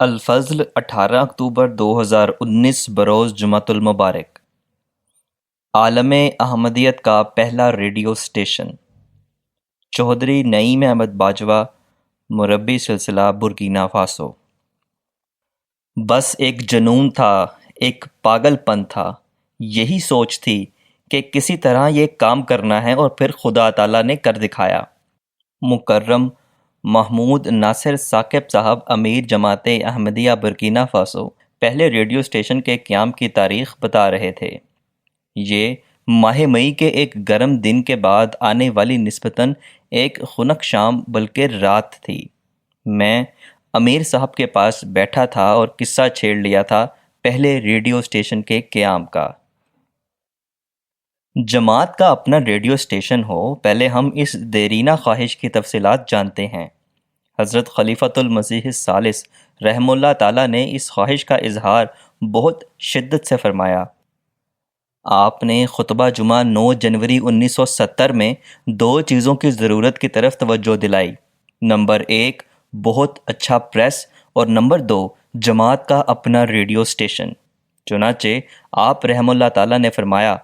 الفضل 18 اکتوبر 2019 بروز جمعۃ المبارک۔ عالم احمدیت کا پہلا ریڈیو اسٹیشن۔ چودھری نعیم احمد باجوہ، مربی سلسلہ برکینا فاسو۔ بس ایک جنون تھا، ایک پاگل پن تھا، یہی سوچ تھی کہ کسی طرح یہ کام کرنا ہے اور پھر خدا تعالیٰ نے کر دکھایا۔ مکرم محمود ناصر ثاقب صاحب امیر جماعت احمدیہ برکینا فاسو پہلے ریڈیو اسٹیشن کے قیام کی تاریخ بتا رہے تھے۔ یہ ماہ مئی کے ایک گرم دن کے بعد آنے والی نسبتاً ایک خنک شام بلکہ رات تھی۔ میں امیر صاحب کے پاس بیٹھا تھا اور قصہ چھیڑ لیا تھا پہلے ریڈیو اسٹیشن کے قیام کا۔ جماعت کا اپنا ریڈیو اسٹیشن ہو، پہلے ہم اس دیرینہ خواہش کی تفصیلات جانتے ہیں۔ حضرت خلیفۃ المسیح الثالث رحمہ اللہ تعالیٰ نے اس خواہش کا اظہار بہت شدت سے فرمایا۔ آپ نے خطبہ جمعہ 9 جنوری 1970 میں دو چیزوں کی ضرورت کی طرف توجہ دلائی۔ نمبر 1 بہت اچھا پریس اور نمبر 2 جماعت کا اپنا ریڈیو اسٹیشن۔ چنانچہ آپ رحمہ اللہ تعالیٰ نے فرمایا،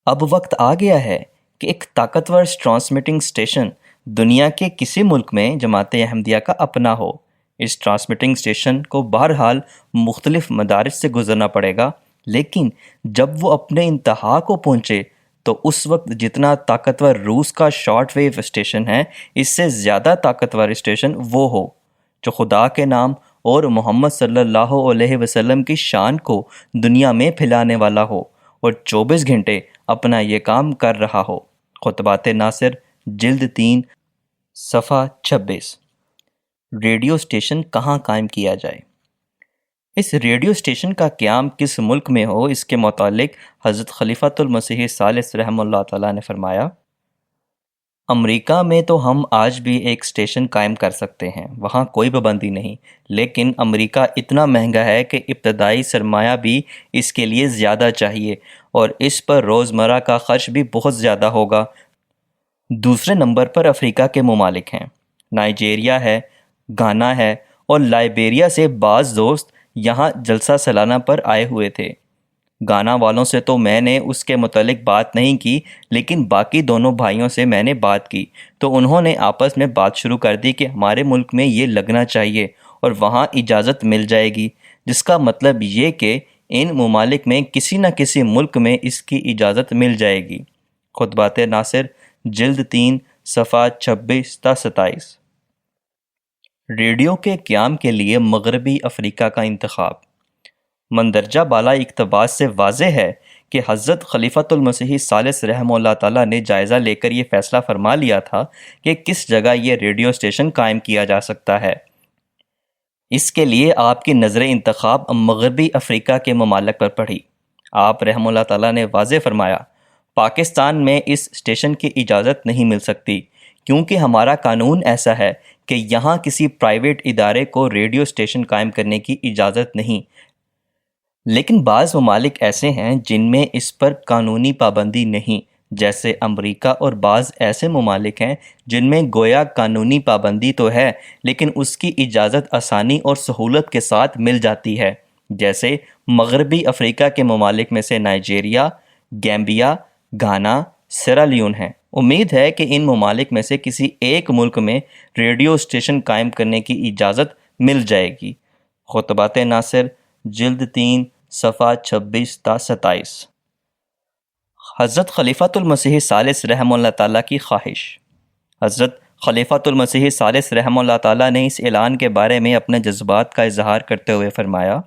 اب وقت آ گیا ہے کہ ایک طاقتور ٹرانسمیٹنگ اسٹیشن دنیا کے کسی ملک میں جماعت احمدیہ کا اپنا ہو۔ اس ٹرانسمیٹنگ اسٹیشن کو بہرحال مختلف مدارج سے گزرنا پڑے گا، لیکن جب وہ اپنے انتہا کو پہنچے تو اس وقت جتنا طاقتور روس کا شارٹ ویو اسٹیشن ہے، اس سے زیادہ طاقتور اسٹیشن وہ ہو جو خدا کے نام اور محمد صلی اللہ علیہ وسلم کی شان کو دنیا میں پھیلانے والا ہو اور 24 گھنٹے اپنا یہ کام کر رہا ہو۔ خطبات ناصر جلد 3 صفحہ 26۔ ریڈیو اسٹیشن کہاں قائم کیا جائے؟ اس ریڈیو اسٹیشن کا قیام کس ملک میں ہو، اس کے متعلق حضرت خلیفۃ المسیح الثالث رحمہ اللہ تعالیٰ نے فرمایا، امریکہ میں تو ہم آج بھی ایک اسٹیشن قائم کر سکتے ہیں، وہاں کوئی پابندی نہیں، لیکن امریکہ اتنا مہنگا ہے کہ ابتدائی سرمایہ بھی اس کے لیے زیادہ چاہیے اور اس پر روزمرہ کا خرچ بھی بہت زیادہ ہوگا۔ دوسرے نمبر پر افریقہ کے ممالک ہیں، نائجیریا ہے، گانا ہے اور لائبیریا سے بعض دوست یہاں جلسہ سالانہ پر آئے ہوئے تھے۔ گانا والوں سے تو میں نے اس کے متعلق بات نہیں کی، لیکن باقی دونوں بھائیوں سے میں نے بات کی تو انہوں نے آپس میں بات شروع کر دی کہ ہمارے ملک میں یہ لگنا چاہیے اور وہاں اجازت مل جائے گی، جس کا مطلب یہ کہ ان ممالک میں کسی نہ کسی ملک میں اس کی اجازت مل جائے گی۔ خطبات ناصر جلد 3 صفحہ 26 تا 27۔ ریڈیو کے قیام کے لیے مغربی افریقہ کا انتخاب۔ مندرجہ بالا اقتباس سے واضح ہے کہ حضرت خلیفۃ المسیح الثالث رحمہ اللہ تعالیٰ نے جائزہ لے کر یہ فیصلہ فرما لیا تھا کہ کس جگہ یہ ریڈیو اسٹیشن قائم کیا جا سکتا ہے۔ اس کے لیے آپ کی نظر انتخاب مغربی افریقہ کے ممالک پر پڑی۔ آپ رحمہ اللہ تعالیٰ نے واضح فرمایا، پاکستان میں اس اسٹیشن کی اجازت نہیں مل سکتی، کیونکہ ہمارا قانون ایسا ہے کہ یہاں کسی پرائیویٹ ادارے کو ریڈیو اسٹیشن قائم کرنے کی اجازت نہیں، لیکن بعض ممالک ایسے ہیں جن میں اس پر قانونی پابندی نہیں، جیسے امریکہ، اور بعض ایسے ممالک ہیں جن میں گویا قانونی پابندی تو ہے لیکن اس کی اجازت آسانی اور سہولت کے ساتھ مل جاتی ہے، جیسے مغربی افریقہ کے ممالک میں سے نائجیریا، گیمبیا، گھانا، سیرا لیون ہیں۔ امید ہے کہ ان ممالک میں سے کسی ایک ملک میں ریڈیو اسٹیشن قائم کرنے کی اجازت مل جائے گی۔ خطبات ناصر جلد 3 صفحہ 26 تا 27۔ حضرت خلیفۃ المسیح الثالث رحمہ اللہ تعالیٰ کی خواہش۔ حضرت خلیفۃ المسیح الثالث رحمہ اللہ تعالیٰ نے اس اعلان کے بارے میں اپنے جذبات کا اظہار کرتے ہوئے فرمایا،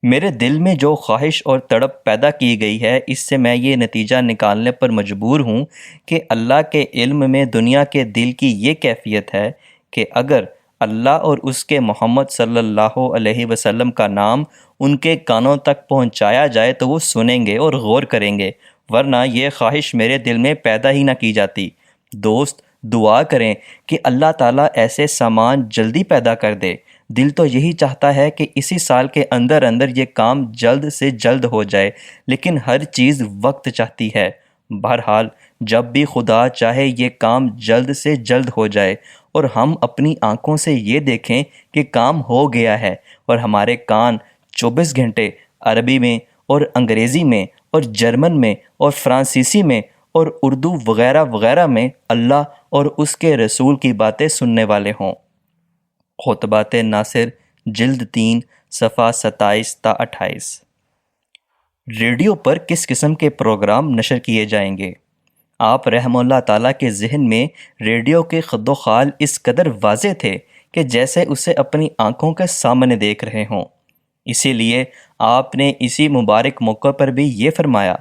میرے دل میں جو خواہش اور تڑپ پیدا کی گئی ہے، اس سے میں یہ نتیجہ نکالنے پر مجبور ہوں کہ اللہ کے علم میں دنیا کے دل کی یہ کیفیت ہے کہ اگر اللہ اور اس کے محمد صلی اللہ علیہ وسلم کا نام ان کے کانوں تک پہنچایا جائے تو وہ سنیں گے اور غور کریں گے، ورنہ یہ خواہش میرے دل میں پیدا ہی نہ کی جاتی۔ دوست دعا کریں کہ اللہ تعالیٰ ایسے سامان جلدی پیدا کر دے۔ دل تو یہی چاہتا ہے کہ اسی سال کے اندر اندر یہ کام جلد سے جلد ہو جائے، لیکن ہر چیز وقت چاہتی ہے۔ بہرحال جب بھی خدا چاہے یہ کام جلد سے جلد ہو جائے اور ہم اپنی آنکھوں سے یہ دیکھیں کہ کام ہو گیا ہے، اور ہمارے کان 24 گھنٹے عربی میں اور انگریزی میں اور جرمن میں اور فرانسیسی میں اور اردو وغیرہ وغیرہ میں اللہ اور اس کے رسول کی باتیں سننے والے ہوں۔ خطبات ناصر جلد 3 صفحہ 27 تا 28۔ ریڈیو پر کس قسم کے پروگرام نشر کیے جائیں گے؟ آپ رحمہ اللہ تعالیٰ کے ذہن میں ریڈیو کے خد و خال اس قدر واضح تھے کہ جیسے اسے اپنی آنکھوں کے سامنے دیکھ رہے ہوں۔ اسی لیے آپ نے اسی مبارک موقع پر بھی یہ فرمایا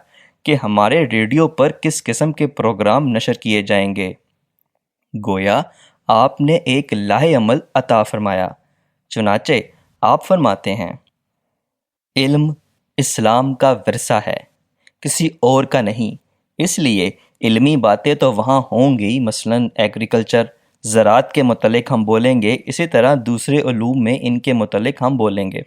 کہ ہمارے ریڈیو پر کس قسم کے پروگرام نشر کیے جائیں گے۔ گویا آپ نے ایک لاہ عمل عطا فرمایا۔ چنانچہ آپ فرماتے ہیں، علم اسلام کا ورثہ ہے، کسی اور کا نہیں، اس لیے علمی باتیں تو وہاں ہوں گی، مثلاً ایگریکلچر، زراعت کے متعلق ہم بولیں گے، اسی طرح دوسرے علوم میں ان کے متعلق ہم بولیں گے۔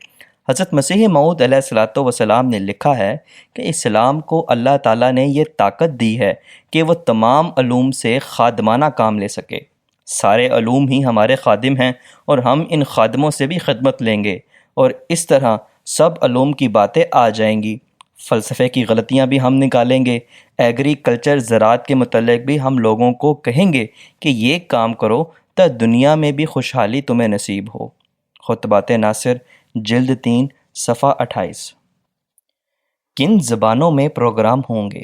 حضرت مسیح موعود علیہ الصلوۃ والسلام نے لکھا ہے کہ اسلام کو اللہ تعالیٰ نے یہ طاقت دی ہے کہ وہ تمام علوم سے خادمانہ کام لے سکے۔ سارے علوم ہی ہمارے خادم ہیں اور ہم ان خادموں سے بھی خدمت لیں گے، اور اس طرح سب علوم کی باتیں آ جائیں گی۔ فلسفے کی غلطیاں بھی ہم نکالیں گے، ایگریکلچر زراعت کے متعلق بھی ہم لوگوں کو کہیں گے کہ یہ کام کرو تا دنیا میں بھی خوشحالی تمہیں نصیب ہو۔ خطبات ناصر جلد 3 صفحہ 28۔ کن زبانوں میں پروگرام ہوں گے؟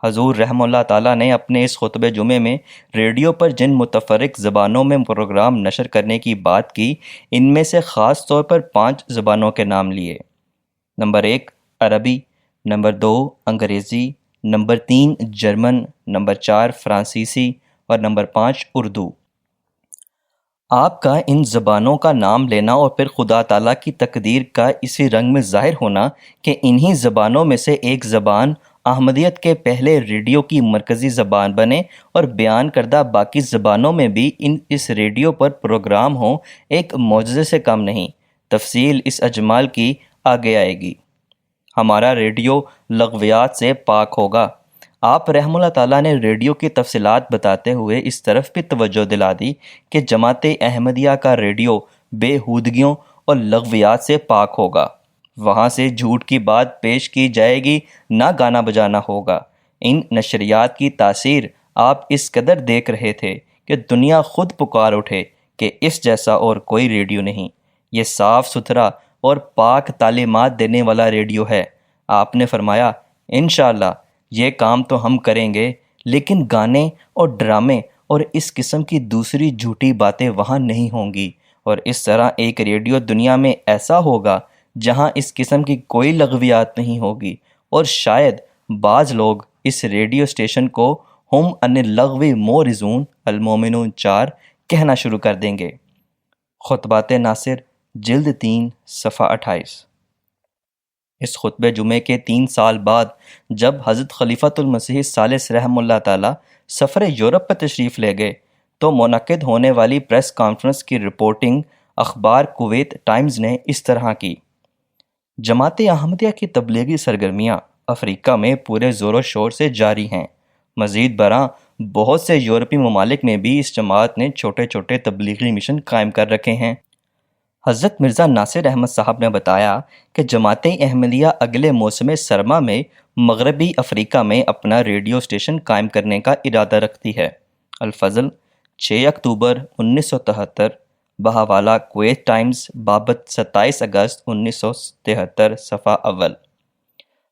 حضور رحمہ اللہ تعالیٰ نے اپنے اس خطبہ جمعے میں ریڈیو پر جن متفرق زبانوں میں پروگرام نشر کرنے کی بات کی، ان میں سے خاص طور پر 5 زبانوں کے نام لیے۔ نمبر 1 عربی، نمبر 2 انگریزی، نمبر 3 جرمن، نمبر 4 فرانسیسی اور نمبر 5 اردو۔ آپ کا ان زبانوں کا نام لینا اور پھر خدا تعالیٰ کی تقدیر کا اسی رنگ میں ظاہر ہونا کہ انہی زبانوں میں سے ایک زبان احمدیت کے پہلے ریڈیو کی مرکزی زبان بنے اور بیان کردہ باقی زبانوں میں بھی اس ریڈیو پر پروگرام ہوں، ایک معجزے سے کم نہیں۔ تفصیل اس اجمال کی آگے آئے گی۔ ہمارا ریڈیو لغویات سے پاک ہوگا۔ آپ رحمہ اللہ تعالیٰ نے ریڈیو کی تفصیلات بتاتے ہوئے اس طرف بھی توجہ دلا دی کہ جماعت احمدیہ کا ریڈیو بے ہودگیوں اور لغویات سے پاک ہوگا۔ وہاں سے جھوٹ کی بات پیش کی جائے گی، نہ گانا بجانا ہوگا۔ ان نشریات کی تاثیر آپ اس قدر دیکھ رہے تھے کہ دنیا خود پکار اٹھے کہ اس جیسا اور کوئی ریڈیو نہیں۔ یہ صاف ستھرا اور پاک تعلیمات دینے والا ریڈیو ہے۔ آپ نے فرمایا، انشاءاللہ یہ کام تو ہم کریں گے، لیکن گانے اور ڈرامے اور اس قسم کی دوسری جھوٹی باتیں وہاں نہیں ہوں گی، اور اس طرح ایک ریڈیو دنیا میں ایسا ہوگا جہاں اس قسم کی کوئی لغویات نہیں ہوگی، اور شاید بعض لوگ اس ریڈیو اسٹیشن کو ہم ان اللغو مورزون المومنون 4 کہنا شروع کر دیں گے۔ خطبات ناصر جلد 3 صفحہ 28۔ اس خطبہ جمعے کے 3 سال بعد جب حضرت خلیفۃ المسیح الثالث رحمہ اللہ تعالیٰ سفر یورپ پر تشریف لے گئے تو منعقد ہونے والی پریس کانفرنس کی رپورٹنگ اخبار کویت ٹائمز نے اس طرح کی: جماعت احمدیہ کی تبلیغی سرگرمیاں افریقہ میں پورے زور و شور سے جاری ہیں۔ مزید برآں بہت سے یورپی ممالک میں بھی اس جماعت نے چھوٹے چھوٹے تبلیغی مشن قائم کر رکھے ہیں۔ حضرت مرزا ناصر احمد صاحب نے بتایا کہ جماعت احمدیہ اگلے موسم سرما میں مغربی افریقہ میں اپنا ریڈیو اسٹیشن قائم کرنے کا ارادہ رکھتی ہے۔ الفضل 6 اکتوبر 1973، بہاوالہ کویت ٹائمز، بابت 27 اگست 1973، صفحہ اول۔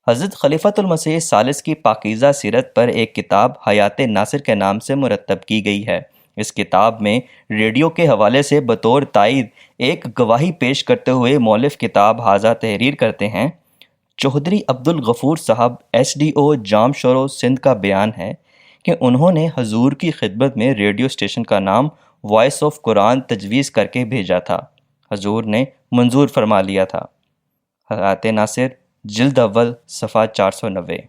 حضرت خلیفۃ المسیح الثالث کی پاکیزہ سیرت پر ایک کتاب حیات ناصر کے نام سے مرتب کی گئی ہے۔ اس کتاب میں ریڈیو کے حوالے سے بطور تائید ایک گواہی پیش کرتے ہوئے مؤلف کتاب ہاذا تحریر کرتے ہیں: چوہدری عبدالغفور صاحب SDO جام شورو سندھ کا بیان ہے کہ انہوں نے حضور کی خدمت میں ریڈیو اسٹیشن کا نام وائس آف قرآن تجویز کر کے بھیجا تھا۔ حضور نے منظور فرما لیا تھا۔ حیات ناصر جلد اول صفحہ 490۔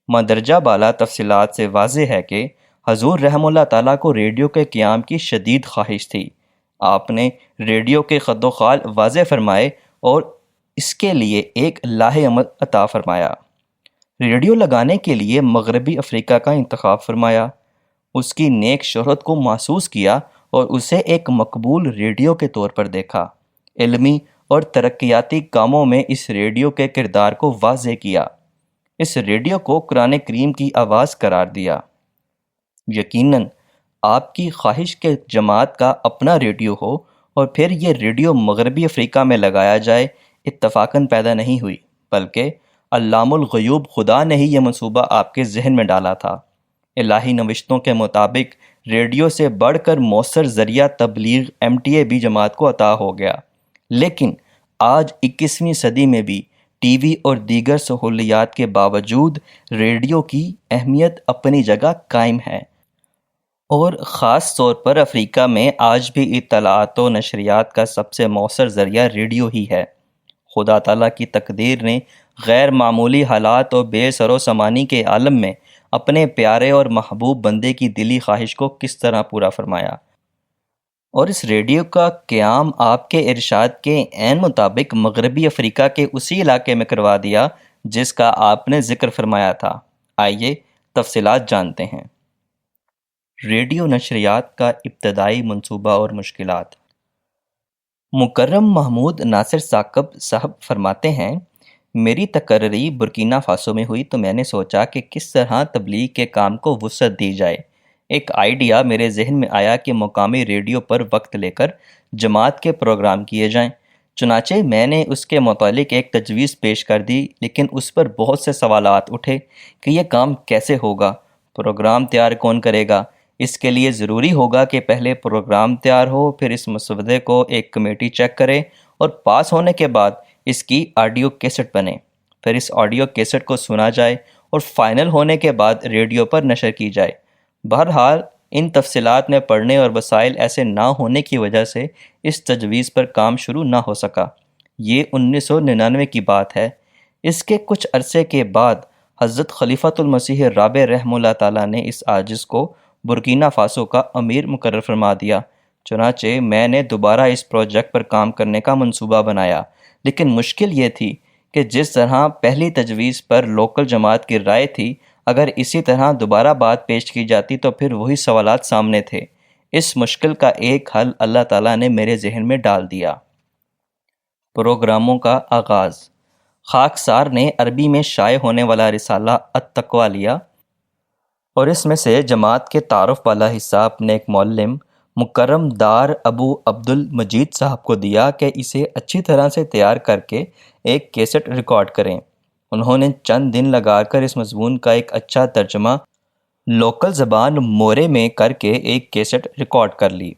مندرجہ بالا تفصیلات سے واضح ہے کہ حضور رحمہ اللہ تعالیٰ کو ریڈیو کے قیام کی شدید خواہش تھی۔ آپ نے ریڈیو کے خد و خال واضح فرمائے اور اس کے لیے ایک لاہ عمل عطا فرمایا۔ ریڈیو لگانے کے لیے مغربی افریقہ کا انتخاب فرمایا، اس کی نیک شہرت کو محسوس کیا اور اسے ایک مقبول ریڈیو کے طور پر دیکھا۔ علمی اور ترقیاتی کاموں میں اس ریڈیو کے کردار کو واضح کیا۔ اس ریڈیو کو قرآن کریم کی آواز قرار دیا۔ یقیناً آپ کی خواہش کہ جماعت کا اپنا ریڈیو ہو اور پھر یہ ریڈیو مغربی افریقہ میں لگایا جائے اتفاقاً پیدا نہیں ہوئی، بلکہ علام الغیوب خدا نے ہی یہ منصوبہ آپ کے ذہن میں ڈالا تھا۔ الہی نوشتوں کے مطابق ریڈیو سے بڑھ کر مؤثر ذریعہ تبلیغ MTA بھی جماعت کو عطا ہو گیا، لیکن آج 21ویں صدی میں بھی ٹی وی اور دیگر سہولیات کے باوجود ریڈیو کی اہمیت اپنی جگہ قائم ہے، اور خاص طور پر افریقہ میں آج بھی اطلاعات و نشریات کا سب سے مؤثر ذریعہ ریڈیو ہی ہے۔ خدا تعالیٰ کی تقدیر نے غیر معمولی حالات اور بے سر و سامانی کے عالم میں اپنے پیارے اور محبوب بندے کی دلی خواہش کو کس طرح پورا فرمایا، اور اس ریڈیو کا قیام آپ کے ارشاد کے عین مطابق مغربی افریقہ کے اسی علاقے میں کروا دیا جس کا آپ نے ذکر فرمایا تھا۔ آئیے تفصیلات جانتے ہیں۔ ریڈیو نشریات کا ابتدائی منصوبہ اور مشکلات۔ مکرم محمود ناصر ثاقب صاحب فرماتے ہیں، میری تقرری برکینا فاسو میں ہوئی تو میں نے سوچا کہ کس طرح تبلیغ کے کام کو وسعت دی جائے۔ ایک آئیڈیا میرے ذہن میں آیا کہ مقامی ریڈیو پر وقت لے کر جماعت کے پروگرام کیے جائیں۔ چنانچہ میں نے اس کے متعلق ایک تجویز پیش کر دی، لیکن اس پر بہت سے سوالات اٹھے کہ یہ کام کیسے ہوگا، پروگرام تیار کون کرے گا۔ اس کے لیے ضروری ہوگا کہ پہلے پروگرام تیار ہو، پھر اس مسودے کو ایک کمیٹی چیک کرے اور پاس ہونے کے بعد اس کی آڈیو کیسٹ بنے، پھر اس آڈیو کیسٹ کو سنا جائے اور فائنل ہونے کے بعد ریڈیو پر نشر کی جائے۔ بہرحال ان تفصیلات میں پڑھنے اور وسائل ایسے نہ ہونے کی وجہ سے اس تجویز پر کام شروع نہ ہو سکا۔ یہ 1999 کی بات ہے۔ اس کے کچھ عرصے کے بعد حضرت خلیفۃ المسیح رابع رحمہ اللہ تعالیٰ نے اس عاجز کو برکینا فاسو کا امیر مقرر فرما دیا۔ چنانچہ میں نے دوبارہ اس پروجیکٹ پر کام کرنے کا منصوبہ بنایا، لیکن مشکل یہ تھی کہ جس طرح پہلی تجویز پر لوکل جماعت کی رائے تھی، اگر اسی طرح دوبارہ بات پیش کی جاتی تو پھر وہی سوالات سامنے تھے۔ اس مشکل کا ایک حل اللہ تعالیٰ نے میرے ذہن میں ڈال دیا۔ پروگراموں کا آغاز۔ خاکسار نے عربی میں شائع ہونے والا رسالہ التقویٰ لیا اور اس میں سے جماعت کے تعارف والا حصہ اپنے ایک معلم مکرم دار ابو عبد المجید صاحب کو دیا کہ اسے اچھی طرح سے تیار کر کے ایک کیسٹ ریکارڈ کریں۔ انہوں نے چند دن لگا کر اس مضمون کا ایک اچھا ترجمہ لوکل زبان مورے میں کر کے ایک کیسٹ ریکارڈ کر لی۔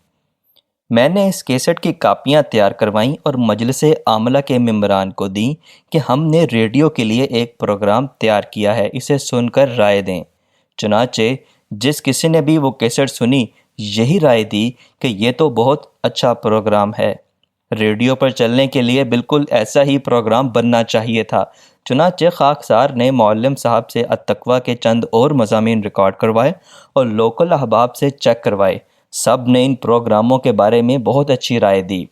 میں نے اس کیسٹ کی کاپیاں تیار کروائیں اور مجلس عاملہ کے ممبران کو دیں کہ ہم نے ریڈیو کے لیے ایک پروگرام تیار کیا ہے، اسے سن کر رائے دیں۔ چنانچہ جس کسی نے بھی وہ کیسٹ سنی یہی رائے دی کہ یہ تو بہت اچھا پروگرام ہے، ریڈیو پر چلنے کے لیے بالکل ایسا ہی پروگرام بننا چاہیے تھا۔ چنانچہ خاکسار نے معلم صاحب سے التقویٰ کے چند اور مضامین ریکارڈ کروائے اور لوکل احباب سے چیک کروائے۔ سب نے ان پروگراموں کے بارے میں بہت اچھی رائے دی۔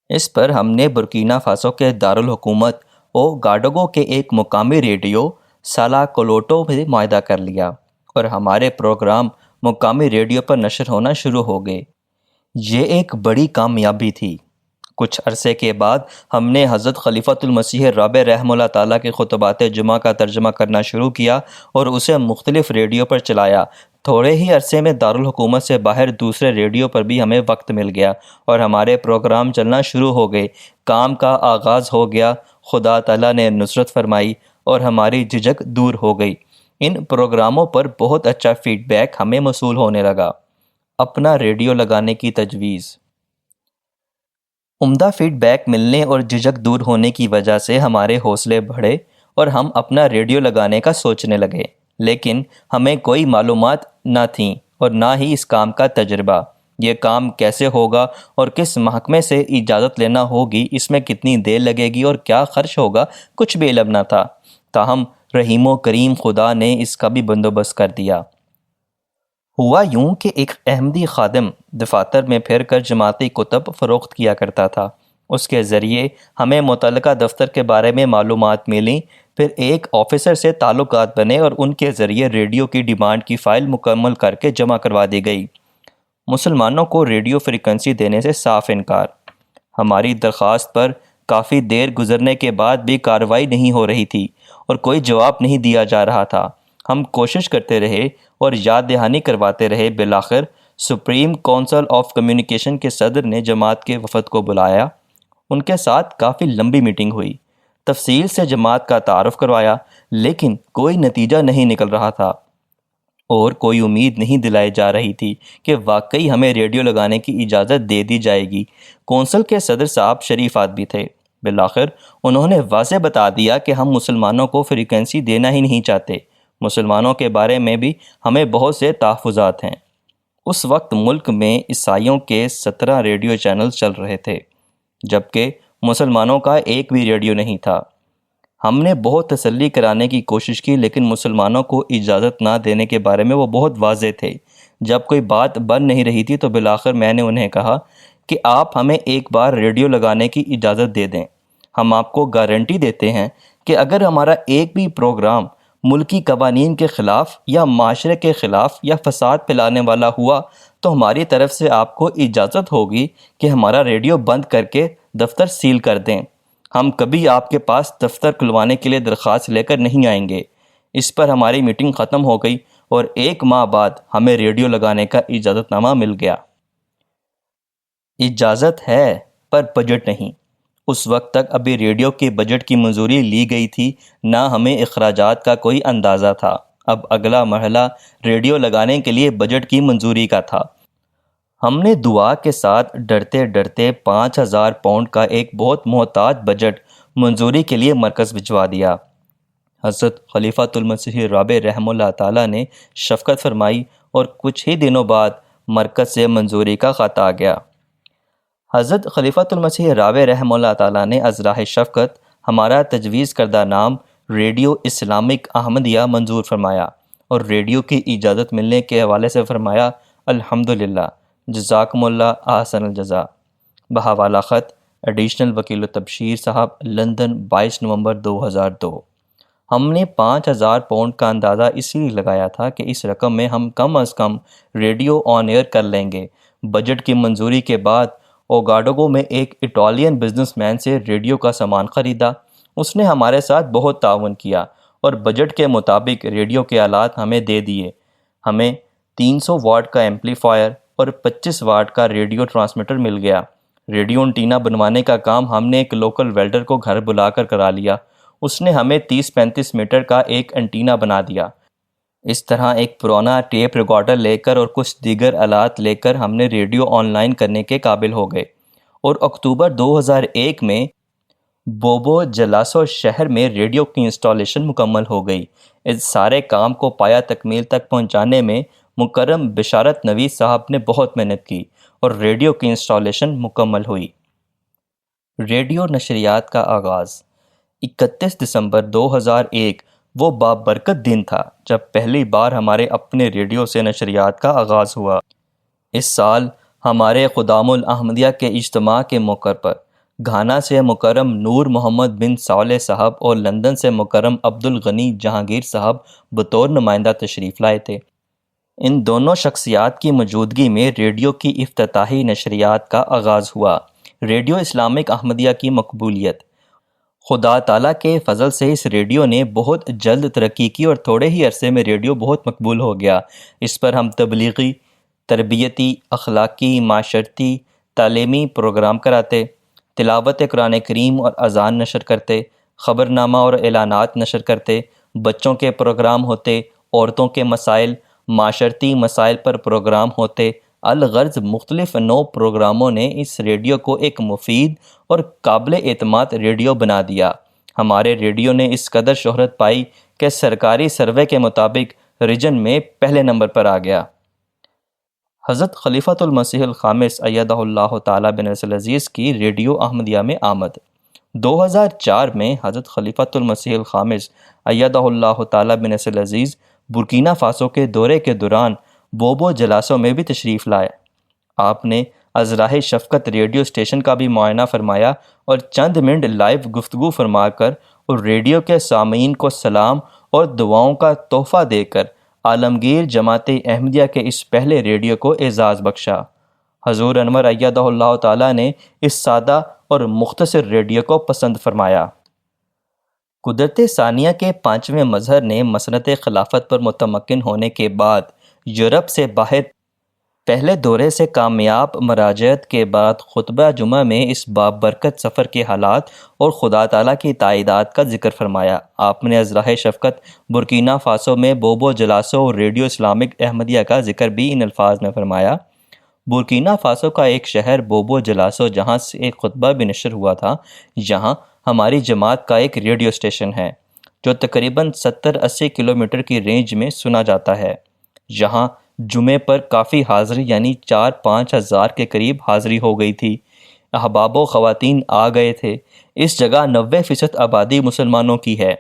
اس پر ہم نے برکینا فاسو کے دارالحکومت اوگاڈوگو کے ایک مقامی ریڈیو سالا کولوٹو سے معاہدہ کر لیا اور ہمارے پروگرام مقامی ریڈیو پر نشر ہونا شروع ہو گئے۔ یہ ایک بڑی کامیابی تھی۔ کچھ عرصے کے بعد ہم نے حضرت خلیفۃ المسیح رابع رحمہ اللہ تعالیٰ کے خطبات جمعہ کا ترجمہ کرنا شروع کیا اور اسے مختلف ریڈیو پر چلایا۔ تھوڑے ہی عرصے میں دارالحکومت سے باہر دوسرے ریڈیو پر بھی ہمیں وقت مل گیا اور ہمارے پروگرام چلنا شروع ہو گئے۔ کام کا آغاز ہو گیا، خدا تعالیٰ نے نصرت فرمائی اور ہماری جھجک دور ہو گئی۔ ان پروگراموں پر بہت اچھا فیڈ بیک ہمیں موصول ہونے لگا۔ اپنا ریڈیو لگانے کی تجویز۔ عمدہ فیڈ بیک ملنے اور جھجک دور ہونے کی وجہ سے ہمارے حوصلے بڑھے اور ہم اپنا ریڈیو لگانے کا سوچنے لگے، لیکن ہمیں کوئی معلومات نہ تھیں اور نہ ہی اس کام کا تجربہ۔ یہ کام کیسے ہوگا اور کس محکمے سے اجازت لینا ہوگی، اس میں کتنی دیر لگے گی اور کیا خرچ ہوگا، کچھ بھی علم نہ تھا۔ تاہم رحیم و کریم خدا نے اس کا بھی بندوبست کر دیا۔ ہوا یوں کہ ایک احمدی خادم دفاتر میں پھر کر جماعتی کتب فروخت کیا کرتا تھا۔ اس کے ذریعے ہمیں متعلقہ دفتر کے بارے میں معلومات ملیں، پھر ایک آفیسر سے تعلقات بنے اور ان کے ذریعے ریڈیو کی ڈیمانڈ کی فائل مکمل کر کے جمع کروا دی گئی۔ مسلمانوں کو ریڈیو فریکوینسی دینے سے صاف انکار۔ ہماری درخواست پر کافی دیر گزرنے کے بعد بھی کارروائی نہیں ہو رہی تھی اور کوئی جواب نہیں دیا جا رہا تھا۔ ہم کوشش کرتے رہے اور یاد دہانی کرواتے رہے۔ بالآخر سپریم کونسل آف کمیونیکیشن کے صدر نے جماعت کے وفد کو بلایا۔ ان کے ساتھ کافی لمبی میٹنگ ہوئی، تفصیل سے جماعت کا تعارف کروایا، لیکن کوئی نتیجہ نہیں نکل رہا تھا اور کوئی امید نہیں دلائی جا رہی تھی کہ واقعی ہمیں ریڈیو لگانے کی اجازت دے دی جائے گی۔ کونسل کے صدر صاحب شریف آدمی تھے۔ بالآخر انہوں نے واضح بتا دیا کہ ہم مسلمانوں کو فریکوینسی دینا ہی نہیں چاہتے۔ مسلمانوں کے بارے میں بھی ہمیں بہت سے تحفظات ہیں۔ اس وقت ملک میں عیسائیوں کے 17 ریڈیو چینلز چل رہے تھے، جبکہ مسلمانوں کا ایک بھی ریڈیو نہیں تھا۔ ہم نے بہت تسلی کرانے کی کوشش کی، لیکن مسلمانوں کو اجازت نہ دینے کے بارے میں وہ بہت واضح تھے۔ جب کوئی بات بن نہیں رہی تھی تو بالآخر میں نے انہیں کہا کہ آپ ہمیں ایک بار ریڈیو لگانے کی اجازت دے دیں۔ ہم آپ کو گارنٹی دیتے ہیں کہ اگر ہمارا ایک بھی پروگرام ملکی قوانین کے خلاف یا معاشرے کے خلاف یا فساد پھیلانے والا ہوا تو ہماری طرف سے آپ کو اجازت ہوگی کہ ہمارا ریڈیو بند کر کے دفتر سیل کر دیں۔ ہم کبھی آپ کے پاس دفتر کھلوانے کے لیے درخواست لے کر نہیں آئیں گے۔ اس پر ہماری میٹنگ ختم ہو گئی اور 1 ماہ بعد ہمیں ریڈیو لگانے کا اجازت نامہ مل گیا۔ اجازت ہے پر بجٹ نہیں۔ اس وقت تک ابھی ریڈیو کے بجٹ کی منظوری لی گئی تھی، نہ ہمیں اخراجات کا کوئی اندازہ تھا۔ اب اگلا مرحلہ ریڈیو لگانے کے لیے بجٹ کی منظوری کا تھا۔ ہم نے دعا کے ساتھ ڈرتے ڈرتے 5000 پاؤنڈ کا ایک بہت محتاط بجٹ منظوری کے لیے مرکز بھجوا دیا۔ حضرت خلیفۃ المسیح رابع رحمہ اللہ تعالیٰ نے شفقت فرمائی اور کچھ ہی دنوں بعد مرکز سے منظوری کا خط آ گیا۔ حضرت خلیفۃ المسیح رابع رحمہ اللہ تعالیٰ نے از راہ شفقت ہمارا تجویز کردہ نام ریڈیو اسلامک احمدیہ منظور فرمایا اور ریڈیو کی اجازت ملنے کے حوالے سے فرمایا الحمدللہ، جزاکم اللہ احسن الجزا۔ بحوالہ خط ایڈیشنل وکیل التبشیر صاحب، لندن، 22 نومبر 2002۔ ہم نے 5000 پاؤنڈ کا اندازہ اس لیے لگایا تھا کہ اس رقم میں ہم کم از کم ریڈیو آن ایئر کر لیں گے۔ بجٹ کی منظوری کے بعد اوگاڈوگو میں ایک اٹالین بزنس مین سے ریڈیو کا سامان خریدا۔ اس نے ہمارے ساتھ بہت تعاون کیا اور بجٹ کے مطابق ریڈیو کے آلات ہمیں دے دیے۔ ہمیں 300 واٹ کا ایمپلیفائر اور 25 واٹ کا ریڈیو ٹرانسمیٹر مل گیا۔ ریڈیو انٹینا بنوانے کا کام ہم نے ایک لوکل ویلڈر کو گھر بلا کر کرا لیا۔ اس نے ہمیں 30-35 میٹر کا ایک انٹینا بنا دیا۔ اس طرح ایک پرانا ٹیپ ریکارڈر لے کر اور کچھ دیگر آلات لے کر ہم نے ریڈیو آن لائن کرنے کے قابل ہو گئے، اور اکتوبر 2001 میں بوبو جلاسو شہر میں ریڈیو کی انسٹالیشن مکمل ہو گئی۔ اس سارے کام کو پایا تکمیل تک پہنچانے میں مکرم بشارت نویس صاحب نے بہت محنت کی اور ریڈیو کی انسٹالیشن مکمل ہوئی۔ ریڈیو نشریات کا آغاز 31 دسمبر 2001 وہ بابرکت دن تھا جب پہلی بار ہمارے اپنے ریڈیو سے نشریات کا آغاز ہوا۔ اس سال ہمارے خدام الاحمدیہ کے اجتماع کے موقع پر گھانا سے مکرم نور محمد بن صالح صاحب اور لندن سے مکرم عبد الغنی جہانگیر صاحب بطور نمائندہ تشریف لائے تھے۔ ان دونوں شخصیات کی موجودگی میں ریڈیو کی افتتاحی نشریات کا آغاز ہوا۔ ریڈیو اسلامک احمدیہ کی مقبولیت۔ خدا تعالیٰ کے فضل سے اس ریڈیو نے بہت جلد ترقی کی اور تھوڑے ہی عرصے میں ریڈیو بہت مقبول ہو گیا۔ اس پر ہم تبلیغی، تربیتی، اخلاقی، معاشرتی، تعلیمی پروگرام کراتے، تلاوت قرآن کریم اور اذان نشر کرتے، خبرنامہ اور اعلانات نشر کرتے، بچوں کے پروگرام ہوتے، عورتوں کے مسائل، معاشرتی مسائل پر پروگرام ہوتے۔ الغرض مختلف نو پروگراموں نے اس ریڈیو کو ایک مفید اور قابل اعتماد ریڈیو بنا دیا۔ ہمارے ریڈیو نے اس قدر شہرت پائی کہ سرکاری سروے کے مطابق ریجن میں پہلے نمبر پر آ گیا۔ حضرت خلیفۃ المسیح الخامس ایدہ اللہ تعالیٰ بن العزیز کی ریڈیو احمدیہ میں آمد۔ 2004 میں حضرت خلیفۃ المسیح الخامس ایدہ اللہ تعالیٰ بن العزیز برکینا فاسو کے دورے کے دوران بوبو جلاسو میں بھی تشریف لائے۔ آپ نے از راہ شفقت ریڈیو اسٹیشن کا بھی معائنہ فرمایا اور چند منٹ لائیو گفتگو فرما کر اور ریڈیو کے سامعین کو سلام اور دعاؤں کا تحفہ دے کر عالمگیر جماعت احمدیہ کے اس پہلے ریڈیو کو اعزاز بخشا۔ حضور انور ایدہ اللہ تعالیٰ نے اس سادہ اور مختصر ریڈیو کو پسند فرمایا۔ قدرت ثانیہ کے 5ویں مظہر نے مسند خلافت پر متمکن ہونے کے بعد یورپ سے باہر پہلے دورے سے کامیاب مراجعت کے بعد خطبہ جمعہ میں اس بابرکت سفر کے حالات اور خدا تعالیٰ کی تائیدات کا ذکر فرمایا۔ آپ نے ازراہ شفقت برکینا فاسو میں بوبو جلاسو اور ریڈیو اسلامک احمدیہ کا ذکر بھی ان الفاظ میں فرمایا۔ برکینا فاسو کا ایک شہر بوبو جلاسو جہاں سے ایک خطبہ بھی نشر ہوا تھا، یہاں ہماری جماعت کا ایک ریڈیو اسٹیشن ہے جو تقریباً 70-80 کلومیٹر کی رینج میں سنا جاتا ہے۔ یہاں جمعے پر کافی حاضری یعنی 4-5 ہزار کے قریب حاضری ہو گئی تھی۔ احباب و خواتین آ گئے تھے۔ اس جگہ 90% آبادی مسلمانوں کی ہے۔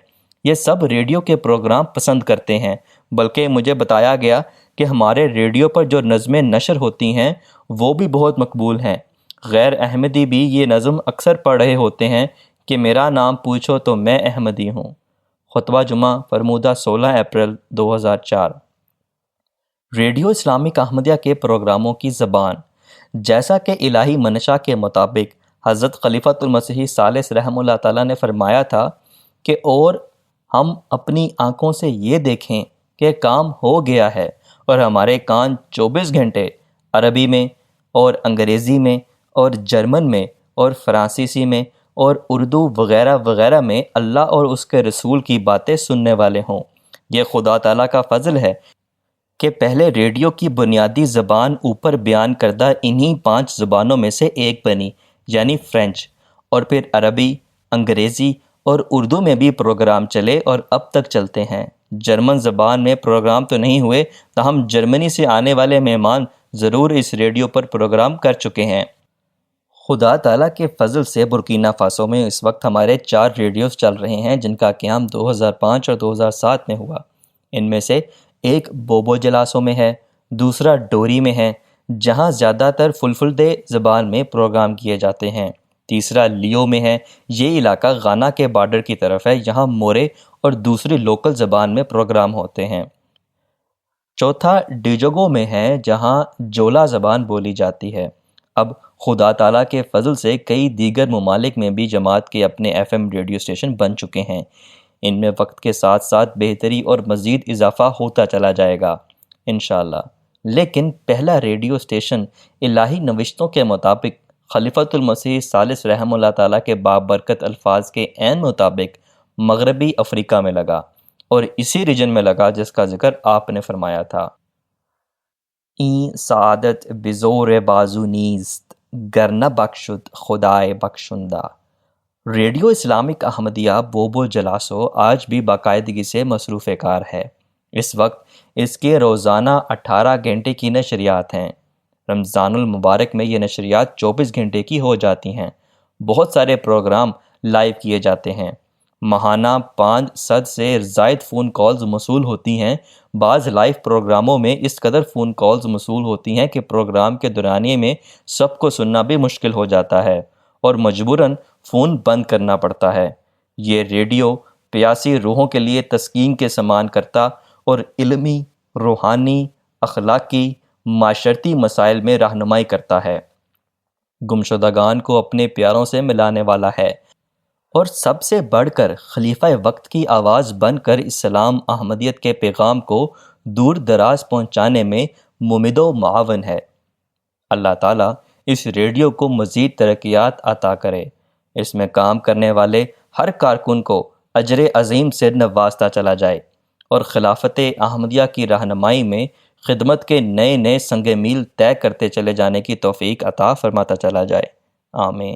یہ سب ریڈیو کے پروگرام پسند کرتے ہیں، بلکہ مجھے بتایا گیا کہ ہمارے ریڈیو پر جو نظمیں نشر ہوتی ہیں وہ بھی بہت مقبول ہیں۔ غیر احمدی بھی یہ نظم اکثر پڑھ رہے ہوتے ہیں کہ میرا نام پوچھو تو میں احمدی ہوں۔ خطبہ جمعہ فرمودہ 16 اپریل 2004۔ ریڈیو اسلامک احمدیہ کے پروگراموں کی زبان، جیسا کہ الہی منشا کے مطابق حضرت خلیفۃ المسیح ثالث رحمہ اللہ تعالیٰ نے فرمایا تھا کہ اور ہم اپنی آنکھوں سے یہ دیکھیں کہ کام ہو گیا ہے، اور ہمارے کان 24 گھنٹے عربی میں اور انگریزی میں اور جرمن میں اور فرانسیسی میں اور اردو وغیرہ وغیرہ میں اللہ اور اس کے رسول کی باتیں سننے والے ہوں۔ یہ خدا تعالیٰ کا فضل ہے کہ پہلے ریڈیو کی بنیادی زبان اوپر بیان کردہ انہی 5 زبانوں میں سے ایک بنی، یعنی فرینچ، اور پھر عربی، انگریزی اور اردو میں بھی پروگرام چلے اور اب تک چلتے ہیں۔ جرمن زبان میں پروگرام تو نہیں ہوئے، تاہم جرمنی سے آنے والے مہمان ضرور اس ریڈیو پر پروگرام کر چکے ہیں۔ خدا تعالیٰ کے فضل سے برکینا فاسو میں اس وقت ہمارے 4 ریڈیوز چل رہے ہیں جن کا قیام 2005 اور 2007 میں ہوا۔ ان میں سے ایک بوبو جلاسو میں ہے، دوسرا ڈوری میں ہے جہاں زیادہ تر فلفلدے زبان میں پروگرام کیے جاتے ہیں، تیسرا لیو میں ہے، یہ علاقہ غانا کے بارڈر کی طرف ہے، یہاں مورے اور دوسری لوکل زبان میں پروگرام ہوتے ہیں، چوتھا ڈیجوگو میں ہے جہاں جولا زبان بولی جاتی ہے۔ اب خدا تعالیٰ کے فضل سے کئی دیگر ممالک میں بھی جماعت کے اپنے ایف ایم ریڈیو اسٹیشن بن چکے ہیں۔ ان میں وقت کے ساتھ ساتھ بہتری اور مزید اضافہ ہوتا چلا جائے گا انشاءاللہ، لیکن پہلا ریڈیو اسٹیشن الہی نوشتوں کے مطابق خلیفۃ المسیح ثالث رحمہ اللہ تعالیٰ کے بابرکت الفاظ کے عین مطابق مغربی افریقہ میں لگا، اور اسی ریجن میں لگا جس کا ذکر آپ نے فرمایا تھا۔ این سعادت بزور بازو نیست، گر نہ بخشد خدائے بخشندہ۔ ریڈیو اسلامک احمدیہ بوبو جلاسو آج بھی باقاعدگی سے مصروف کار ہے۔ اس وقت اس کے روزانہ 18 گھنٹے کی نشریات ہیں۔ رمضان المبارک میں یہ نشریات 24 گھنٹے کی ہو جاتی ہیں۔ بہت سارے پروگرام لائیو کیے جاتے ہیں۔ ماہانہ 500 سے زائد فون کالز موصول ہوتی ہیں۔ بعض لائیو پروگراموں میں اس قدر فون کالز موصول ہوتی ہیں کہ پروگرام کے دورانیے میں سب کو سننا بھی مشکل ہو جاتا ہے اور مجبوراً فون بند کرنا پڑتا ہے۔ یہ ریڈیو پیاسی روحوں کے لیے تسکین کے سامان کرتا اور علمی، روحانی، اخلاقی، معاشرتی مسائل میں رہنمائی کرتا ہے، گمشدگان کو اپنے پیاروں سے ملانے والا ہے، اور سب سے بڑھ کر خلیفہ وقت کی آواز بن کر اسلام احمدیت کے پیغام کو دور دراز پہنچانے میں ممد و معاون ہے۔ اللہ تعالیٰ اس ریڈیو کو مزید ترقیات عطا کرے، اس میں کام کرنے والے ہر کارکن کو اجر عظیم سے نوازتا چلا جائے، اور خلافت احمدیہ کی رہنمائی میں خدمت کے نئے نئے سنگ میل طے کرتے چلے جانے کی توفیق عطا فرماتا چلا جائے۔ آمین۔